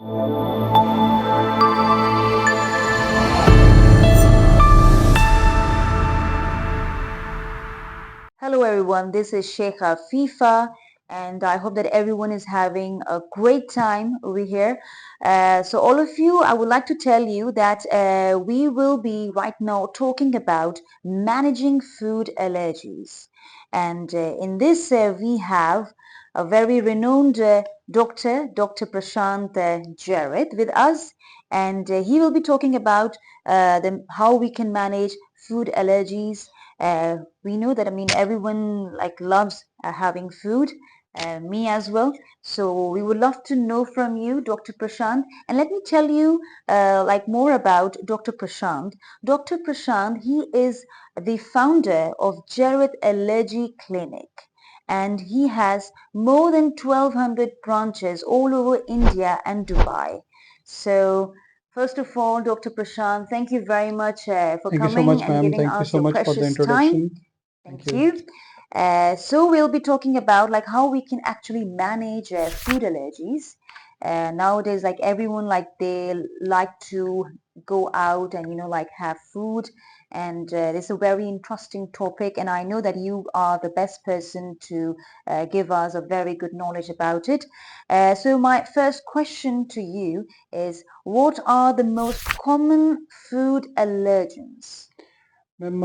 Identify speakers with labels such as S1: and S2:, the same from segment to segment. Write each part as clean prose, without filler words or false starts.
S1: Hello everyone, this is Sheikh FIFA, and I hope that everyone is having a great time over here. So all of you, I would like to tell you that we will be right now talking about managing food allergies. And in this we have a very renowned doctor, Dr. Prashant Jarrett with us, and he will be talking about how we can manage food allergies. We know that everyone like loves having food, me as well. So we would love to know from you, Dr. Prashant, and let me tell you more about Dr. Prashant. Dr. Prashant, he is the founder of Jarrett Allergy Clinic, and he has more than 1200 branches all over India and Dubai. So first of all, Dr. Prashant, thank you very much for
S2: Thank you so
S1: coming
S2: much,
S1: and
S2: ma'am.
S1: giving
S2: Thank you
S1: us
S2: so
S1: your
S2: much for the
S1: precious time.
S2: introduction.
S1: Thank you. So we'll be talking about like how we can actually manage food allergies. Nowadays, like everyone, like they like to go out and like have food, and it's a very interesting topic. And I know that you are the best person to give us a very good knowledge about it. So my first question to you is, what are the most common food allergens?
S2: Ma'am,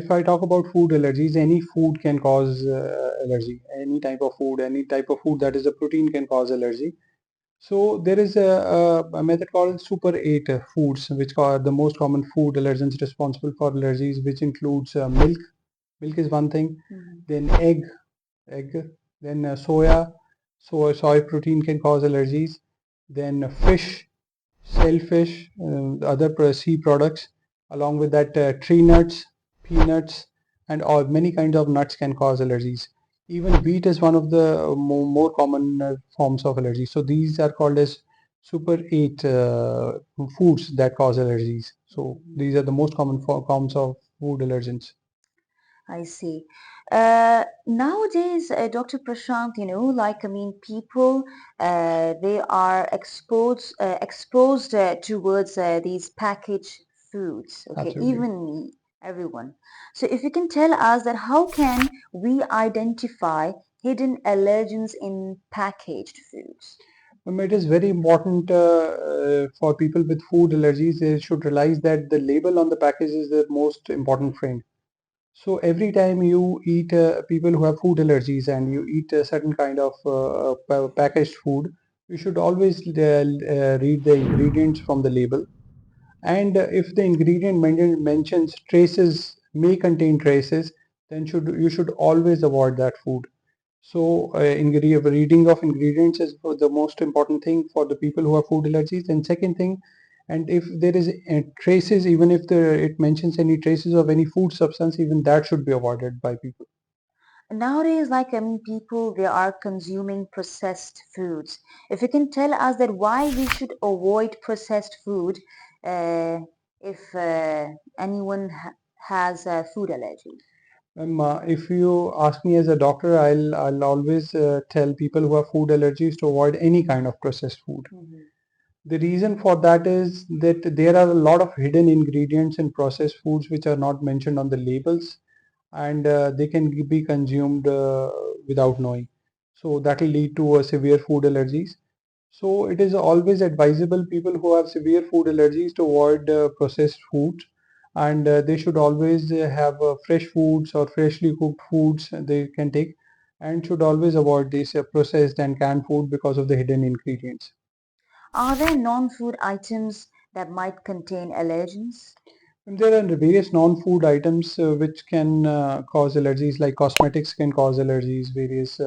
S2: if I talk about food allergies, any food can cause allergy. Any type of food that is a protein can cause allergy. So there is a method called Super 8 foods, which are the most common food allergens responsible for allergies, which includes milk. Milk is one thing. Then egg. Then soy protein can cause allergies. Then fish, shellfish, other sea products. Along with that, tree nuts, peanuts, and all many kinds of nuts can cause allergies. Even wheat is one of the more common forms of allergy. So these are called as super 8 foods that cause allergies. So these are the most common forms of food allergens.
S1: I see. Nowadays, Dr. Prashant, people they are exposed towards these packaged foods. Okay,
S2: Absolutely.
S1: even me, everyone. So, if you can tell us that how can we identify hidden allergens in packaged foods?
S2: It is very important for people with food allergies. They should realize that the label on the package is the most important friend. So every time you eat, people who have food allergies and you eat a certain kind of packaged food, you should always read the ingredients from the label. And if the ingredient mentions traces, may contain traces, then you should always avoid that food. So, reading of ingredients is the most important thing for the people who have food allergies. And second thing, and if there is traces, even if it mentions any traces of any food substance, even that should be avoided by people.
S1: Nowadays, people they are consuming processed foods. If you can tell us that why we should avoid processed food, uh, if anyone has a food allergy.
S2: If you ask me as a doctor, I'll always tell people who have food allergies to avoid any kind of processed food. The reason for that is that there are a lot of hidden ingredients in processed foods which are not mentioned on the labels, and they can be consumed without knowing. So that will lead to severe food allergies. So it is always advisable people who have severe food allergies to avoid processed foods, and they should always have fresh foods or freshly cooked foods they can take, and should always avoid this processed and canned food because of the hidden ingredients.
S1: Are there non-food items that might contain allergens?
S2: And there are various non-food items which can cause allergies, like cosmetics can cause allergies, various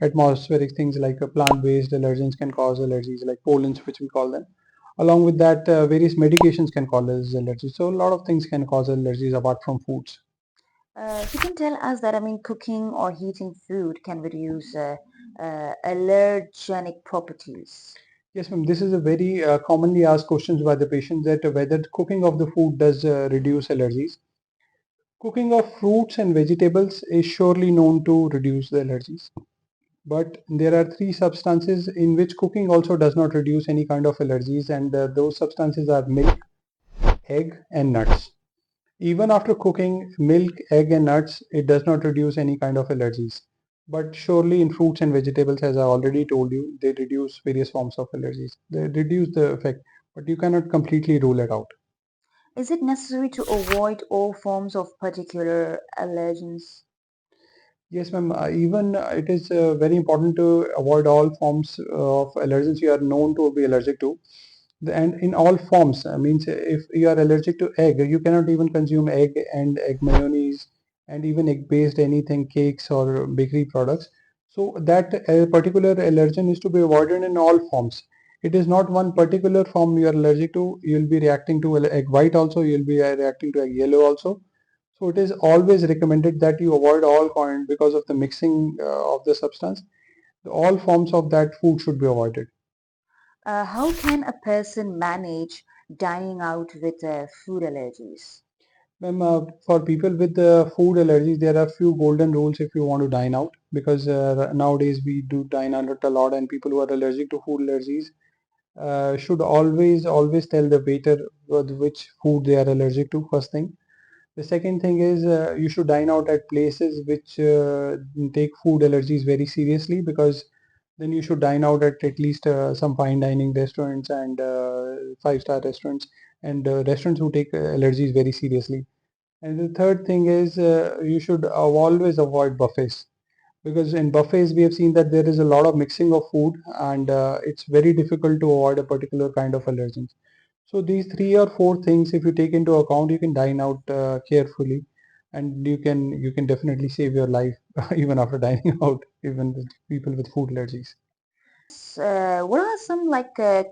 S2: atmospheric things like plant-based allergens can cause allergies, like pollens, which we call them. Along with that, various medications can cause allergies. So a lot of things can cause allergies apart from foods.
S1: If you can tell us that cooking or heating food can reduce allergenic properties.
S2: Yes, ma'am. This is a very commonly asked questions by the patients, that whether cooking of the food does reduce allergies. Cooking of fruits and vegetables is surely known to reduce the allergies. But there are three substances in which cooking also does not reduce any kind of allergies, and those substances are milk, egg, and nuts. Even after cooking milk, egg, and nuts, it does not reduce any kind of allergies. But surely in fruits and vegetables, as I already told you, they reduce various forms of allergies. They reduce the effect, but you cannot completely rule it out.
S1: Is it necessary to avoid all forms of particular allergens?
S2: Yes, ma'am. Even it is very important to avoid all forms of allergens you are known to be allergic to. And in all forms, means if you are allergic to egg, you cannot even consume egg and egg mayonnaise and even egg-based anything, cakes or bakery products. So that particular allergen is to be avoided in all forms. It is not one particular form you are allergic to. You will be reacting to egg white also. You will be reacting to egg yellow also. So it is always recommended that you avoid all kind because of the mixing of the substance. All forms of that food should be avoided.
S1: How can a person manage dining out with food allergies?
S2: Ma'am, for people with food allergies, there are few golden rules if you want to dine out, because nowadays we do dine out a lot, and people who are allergic to food allergies should always tell the waiter which food they are allergic to first thing. The second thing is you should dine out at places which take food allergies very seriously, because then you should dine out at least some fine dining restaurants and five-star restaurants, and restaurants who take allergies very seriously. And the third thing is you should always avoid buffets, because in buffets we have seen that there is a lot of mixing of food, and it's very difficult to avoid a particular kind of allergens. So these three or four things, if you take into account, you can dine out carefully, and you can definitely save your life even after dining out, even with people with food allergies.
S1: What are some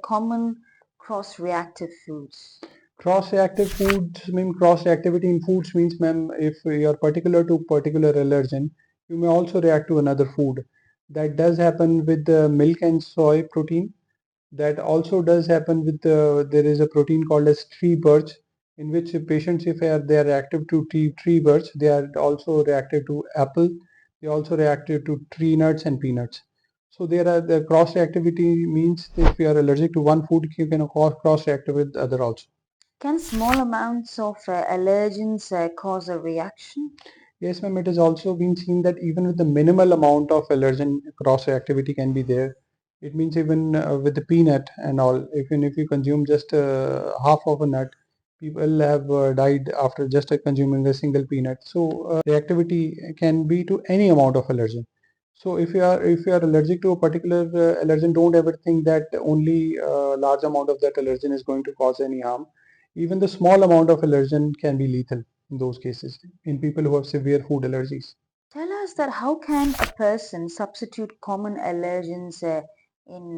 S1: common cross-reactive foods?
S2: Cross-reactive foods mean cross-reactivity in foods means, ma'am, if you are particular to particular allergen, you may also react to another food. That does happen with the milk and soy protein. That also does happen with there is a protein called as tree birch, in which patients, if they are reactive to tree birch, they are also reactive to apple. They also reactive to tree nuts and peanuts. So there are the cross reactivity means that if you are allergic to one food, you can cross reactive with the other also.
S1: Can small amounts of allergens cause a reaction?
S2: Yes, ma'am, it has also been seen that even with the minimal amount of allergen, cross-reactivity can be there. It means even with the peanut and all, even if you consume just half of a nut, people have died after just consuming a single peanut. So reactivity can be to any amount of allergen. So if you are allergic to a particular allergen, don't ever think that only a large amount of that allergen is going to cause any harm. Even the small amount of allergen can be lethal in those cases in people who have severe food allergies.
S1: Tell us that how can a person substitute common allergens in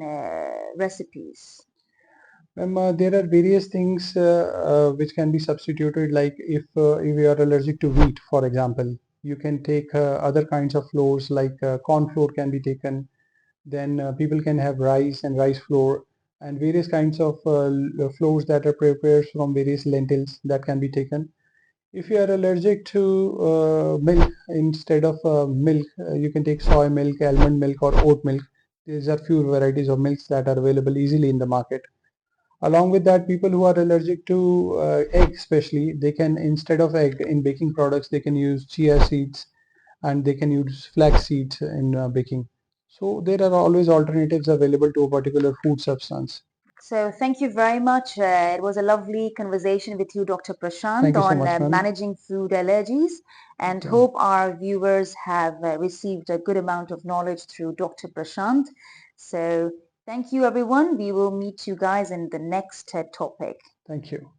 S1: recipes?
S2: There are various things which can be substituted, like if you are allergic to wheat, for example, you can take other kinds of flours, like corn flour can be taken. Then people can have rice and rice flour, and various kinds of flours that are prepared from various lentils that can be taken. If you are allergic to milk, instead of milk, you can take soy milk, almond milk, or oat milk. These are few varieties of milks that are available easily in the market. Along with that, people who are allergic to egg, especially, they can, instead of egg in baking products, they can use chia seeds, and they can use flax seeds in baking. So there are always alternatives available to a particular food substance.
S1: So thank you very much. It was a lovely conversation with you, Dr. Prashant,
S2: Thank you so
S1: on
S2: much, ma'am.
S1: managing food allergies, and
S2: Okay.
S1: hope our viewers have received a good amount of knowledge through Dr. Prashant. So thank you, everyone. We will meet you guys in the next topic.
S2: Thank you.